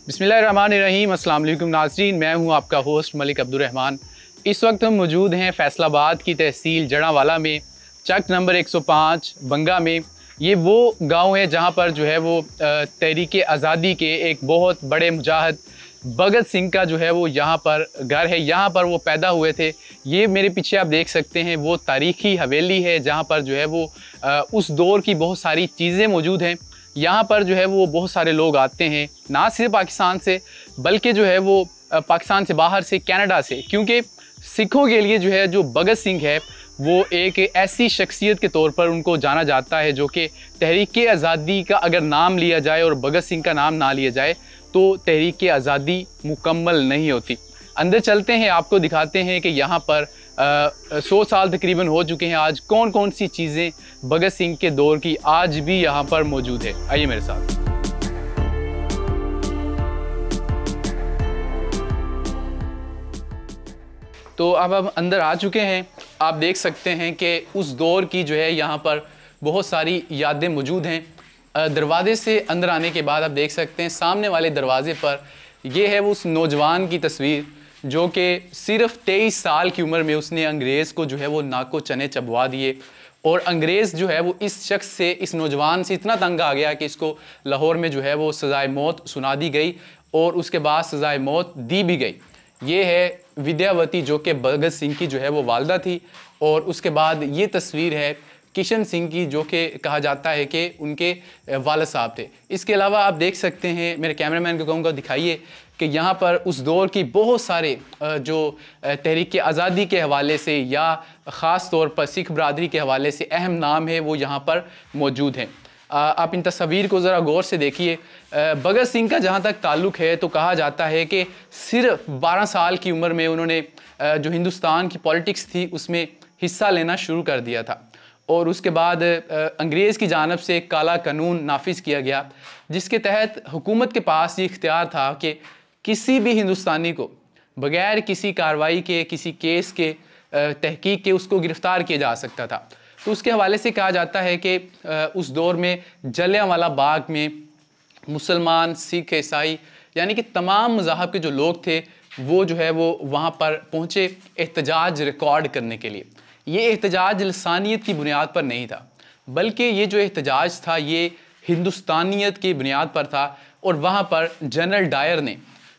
बिस्मिल्लाहिर्रहमानिर्रहीम। अस्सलाम वालेकुम नाज़रीन, मैं हूं आपका होस्ट मलिक अब्दुर्रहमान। इस वक्त हम मौजूद हैं फैसलाबाद की तहसील जड़ांवाला में, चक नंबर 105 बंगा में। ये वो गांव है जहां पर जो है वो तहरीक आज़ादी के एक बहुत बड़े मुजाहिद भगत सिंह का जो है वो यहाँ पर घर है, यहाँ पर वो पैदा हुए थे। ये मेरे पीछे आप देख सकते हैं वो तारीख़ी हवेली है जहाँ पर जो है वो उस दौर की बहुत सारी चीज़ें मौजूद हैं। यहाँ पर जो है वो बहुत सारे लोग आते हैं, ना सिर्फ पाकिस्तान से बल्कि जो है वो पाकिस्तान से बाहर से, कनाडा से, क्योंकि सिखों के लिए जो है जो भगत सिंह है वो एक ऐसी शख्सियत के तौर पर उनको जाना जाता है जो कि तहरीक आज़ादी का अगर नाम लिया जाए और भगत सिंह का नाम ना लिया जाए तो तहरीक आज़ादी मुकम्मल नहीं होती। अंदर चलते हैं, आपको दिखाते हैं कि यहाँ पर 100 साल तकरीबन हो चुके हैं आज, कौन कौन सी चीज़ें भगत सिंह के दौर की आज भी यहाँ पर मौजूद है। आइए मेरे साथ। तो अब हम अंदर आ चुके हैं। आप देख सकते हैं कि उस दौर की जो है यहाँ पर बहुत सारी यादें मौजूद हैं। दरवाजे से अंदर आने के बाद आप देख सकते हैं सामने वाले दरवाजे पर ये है वो उस नौजवान की तस्वीर जो कि सिर्फ 23 साल की उम्र में उसने अंग्रेज़ को जो है वो नाको चने चबवा दिए। और अंग्रेज़ जो है वो इस शख्स से, इस नौजवान से इतना तंग आ गया कि इसको लाहौर में जो है वो सज़ाए मौत सुना दी गई और उसके बाद सज़ाए मौत दी भी गई। ये है विद्यावती जो कि भगत सिंह की जो है वो वालदा थी। और उसके बाद ये तस्वीर है किशन सिंह की जो कि कहा जाता है कि उनके वालिद साहब थे। इसके अलावा आप देख सकते हैं, मेरे कैमरामैन को कहूँगा दिखाइए कि यहाँ पर उस दौर की बहुत सारे जो तहरीक आज़ादी के हवाले से या ख़ास तौर पर सिख बरदरी के हवाले से अहम नाम है वो यहाँ पर मौजूद हैं। आप इन तस्वीर को ज़रा गौर से देखिए। भगत सिंह का जहाँ तक ताल्लुक़ है तो कहा जाता है कि सिर्फ 12 साल की उम्र में उन्होंने जो हिंदुस्तान की पॉलिटिक्स थी उसमें हिस्सा लेना शुरू कर दिया था। और उसके बाद अंग्रेज़ की जानिब से एक काला कानून नाफिज किया गया जिसके तहत हुकूमत के पास ये इख्तियार था कि किसी भी हिंदुस्तानी को बग़ैर किसी कार्रवाई के, किसी केस के तहकीक के उसको गिरफ़्तार किया जा सकता था। तो उसके हवाले से कहा जाता है कि उस दौर में जलियांवाला बाग में मुसलमान, सिख, ईसाई यानी कि तमाम मज़ाहब के जो लोग थे वो जो है वो वहाँ पर पहुँचे एहतजाज रिकॉर्ड करने के लिए। ये एहतजाज लसानियत की बुनियाद पर नहीं था बल्कि ये जो एहतजाज था ये हिंदुस्तानियत की बुनियाद पर था। और वहाँ पर जनरल डायर ने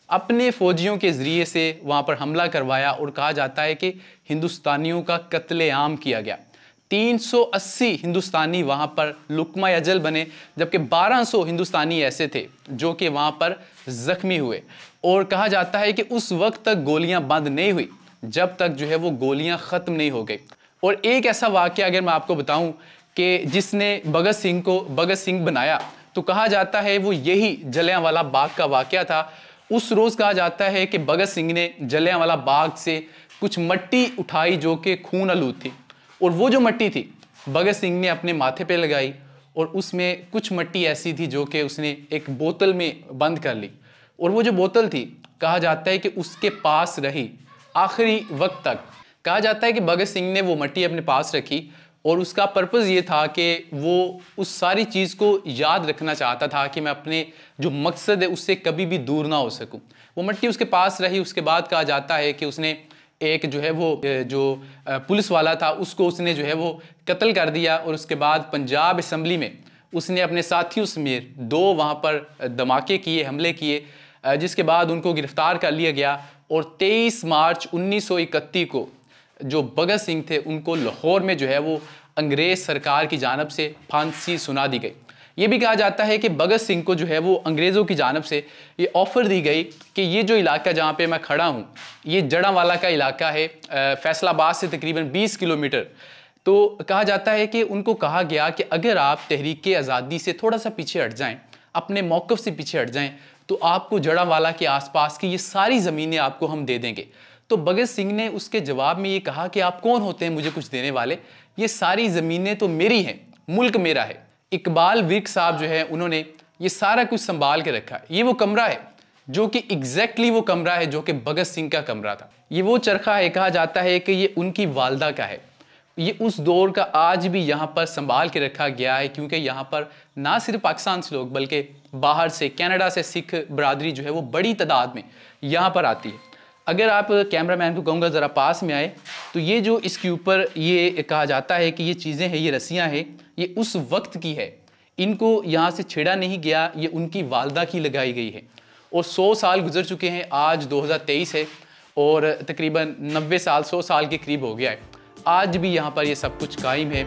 अपने फ़ौजियों के ज़रिए से वहाँ पर हमला करवाया और कहा जाता है कि हिंदुस्तानियों का कत्लेआम किया गया। 380 हिंदुस्तानी वहाँ पर लुकमा अजल बने जबकि 1200 हिंदुस्तानी ऐसे थे जो कि वहाँ पर ज़ख्मी हुए। और कहा जाता है कि उस वक्त तक गोलियाँ बंद नहीं हुई जब तक जो है वो गोलियाँ ख़त्म नहीं हो गई। और एक ऐसा वाक़या अगर मैं आपको बताऊं कि जिसने भगत सिंह को भगत सिंह बनाया तो कहा जाता है वो यही जलियांवाला बाग का वाक़या था। उस रोज़ कहा जाता है कि भगत सिंह ने जलियांवाला बाग से कुछ मट्टी उठाई जो कि खून आलूद थी और वो जो मट्टी थी भगत सिंह ने अपने माथे पे लगाई और उसमें कुछ मट्टी ऐसी थी जो कि उसने एक बोतल में बंद कर ली। और वो जो बोतल थी कहा जाता है कि उसके पास रही आखिरी वक्त तक। कहा जाता है कि भगत सिंह ने वो मट्टी अपने पास रखी और उसका पर्पज़ ये था कि वो उस सारी चीज़ को याद रखना चाहता था कि मैं अपने जो मकसद है उससे कभी भी दूर ना हो सकूं। वो मट्टी उसके पास रही। उसके बाद कहा जाता है कि उसने एक जो है वो जो पुलिस वाला था उसको उसने जो है वो कत्ल कर दिया। और उसके बाद पंजाब असम्बली में उसने अपने साथियों समेत 2 वहाँ पर धमाके किए, हमले किए, जिसके बाद उनको गिरफ़्तार कर लिया गया। और 23 मार्च 1931 को जो भगत सिंह थे उनको लाहौर में जो है वो अंग्रेज़ सरकार की जानिब से फांसी सुना दी गई। ये भी कहा जाता है कि भगत सिंह को जो है वो अंग्रेज़ों की जानिब से ये ऑफ़र दी गई कि ये जो इलाका जहाँ पे मैं खड़ा हूँ ये जड़ांवाला का इलाका है, फैसलाबाद से तकरीबन 20 किलोमीटर। तो कहा जाता है कि उनको कहा गया कि अगर आप तहरीक आज़ादी से थोड़ा सा पीछे हट जाएँ, अपने मौक़िफ़ से पीछे हट जाएँ तो आपको जड़ांवाला के आसपास की ये सारी ज़मीनें आपको हम दे देंगे। तो भगत सिंह ने उसके जवाब में ये कहा कि आप कौन होते हैं मुझे कुछ देने वाले, ये सारी ज़मीनें तो मेरी हैं, मुल्क मेरा है। इकबाल विर्क साहब जो है उन्होंने ये सारा कुछ संभाल के रखा है। ये वो कमरा है जो कि एग्जैक्टली वो कमरा है जो कि भगत सिंह का कमरा था। ये वो चरखा है, कहा जाता है कि ये उनकी वालदा का है। ये उस दौर का आज भी यहाँ पर संभाल के रखा गया है, क्योंकि यहाँ पर ना सिर्फ पाकिस्तान से लोग बल्कि बाहर से कनाडा से सिख बरादरी जो है वो बड़ी तादाद में यहाँ पर आती है। अगर आप कैमरामैन को कहूँगा ज़रा पास में आए, तो ये जो इसके ऊपर ये कहा जाता है कि ये चीज़ें हैं, ये रस्सियाँ हैं, ये उस वक्त की है, इनको यहाँ से छेड़ा नहीं गया, ये उनकी वालदा की लगाई गई है। और 100 साल गुजर चुके हैं, आज 2023 है और तकरीबन 90 साल 100 साल के करीब हो गया है, आज भी यहाँ पर ये सब कुछ कायम है।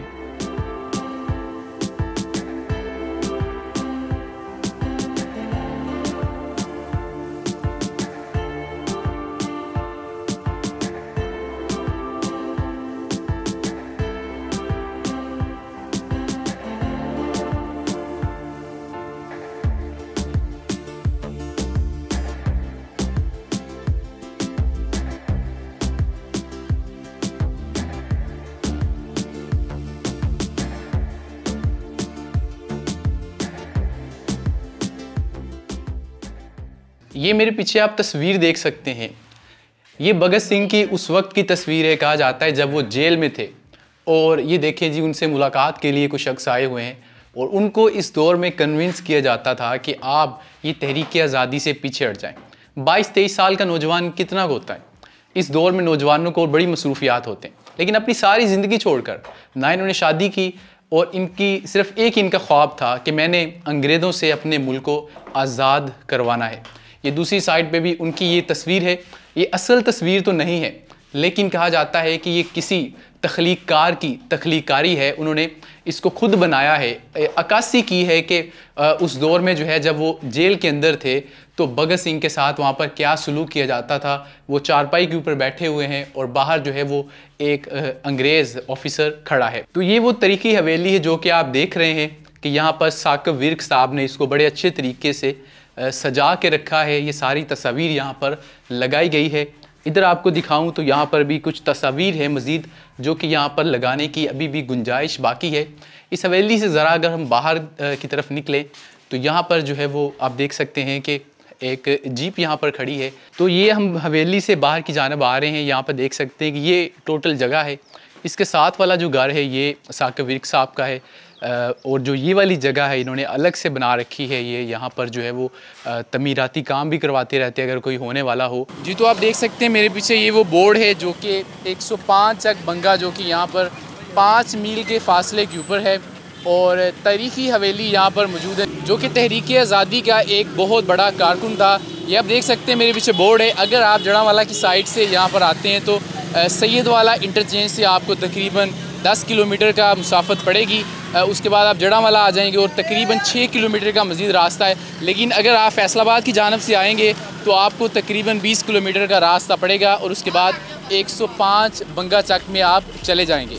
ये मेरे पीछे आप तस्वीर देख सकते हैं, ये भगत सिंह की उस वक्त की तस्वीर है। कहा जाता है जब वो जेल में थे, और ये देखें जी, उनसे मुलाकात के लिए कुछ शख्स आए हुए हैं और उनको इस दौर में कन्विंस किया जाता था कि आप ये तहरीक आज़ादी से पीछे हट जाएं। 22-23 साल का नौजवान कितना होता है? इस दौर में नौजवानों को बड़ी मसरूफियात होते हैं, लेकिन अपनी सारी ज़िंदगी छोड़कर ना इन्होंने शादी की, और इनकी सिर्फ एक इनका ख्वाब था कि मैंने अंग्रेज़ों से अपने मुल्क को आज़ाद करवाना है। ये दूसरी साइड पे भी उनकी ये तस्वीर है, ये असल तस्वीर तो नहीं है, लेकिन कहा जाता है कि ये किसी तख्लीक़कार की तख्लीकारी है, उन्होंने इसको खुद बनाया है। अक्कासी की है कि उस दौर में जो है जब वो जेल के अंदर थे तो भगत सिंह के साथ वहाँ पर क्या सलूक किया जाता था। वो चारपाई के ऊपर बैठे हुए हैं और बाहर जो है वो एक अंग्रेज़ ऑफिसर खड़ा है। तो ये वो तरीक़ी हवेली है जो कि आप देख रहे हैं कि यहाँ पर साकिब विर्क साहब ने इसको बड़े अच्छे तरीके से सजा के रखा है। ये सारी तस्वीर यहाँ पर लगाई गई है। इधर आपको दिखाऊं तो यहाँ पर भी कुछ तस्वीर है मज़ीद, जो कि यहाँ पर लगाने की अभी भी गुंजाइश बाकी है। इस हवेली से ज़रा अगर हम बाहर की तरफ निकलें तो यहाँ पर जो है वो आप देख सकते हैं कि एक जीप यहाँ पर खड़ी है। तो ये हम हवेली से बाहर की जानिब आ रहे हैं। यहाँ पर देख सकते हैं कि ये टोटल जगह है। इसके साथ वाला जो घर है ये साकिब विर्क साहब का है, और जो ये वाली जगह है इन्होंने अलग से बना रखी है। ये यहाँ पर जो है वो तमीराती काम भी करवाते रहते हैं अगर कोई होने वाला हो। जी, तो आप देख सकते हैं मेरे पीछे ये वो बोर्ड है जो कि 105 चक बंगा, जो कि यहाँ पर 5 मील के फासले के ऊपर है, और तारीख़ी हवेली यहाँ पर मौजूद है, जो कि तहरीक आज़ादी का एक बहुत बड़ा कारकुन था। ये आप देख सकते हैं मेरे पीछे बोर्ड है। अगर आप जड़ावाला की साइड से यहाँ पर आते हैं तो सैयद वाला इंटरचेंज से आपको तकरीबन 10 किलोमीटर का मुसाफत पड़ेगी। उसके बाद आप जड़ावाला आ जाएंगे और तकरीबन 6 किलोमीटर का मज़ीद रास्ता है। लेकिन अगर आप फैसलाबाद की जानिब से आएंगे तो आपको तकरीबन 20 किलोमीटर का रास्ता पड़ेगा, और उसके बाद 105 बंगा चक में आप चले जाएंगे।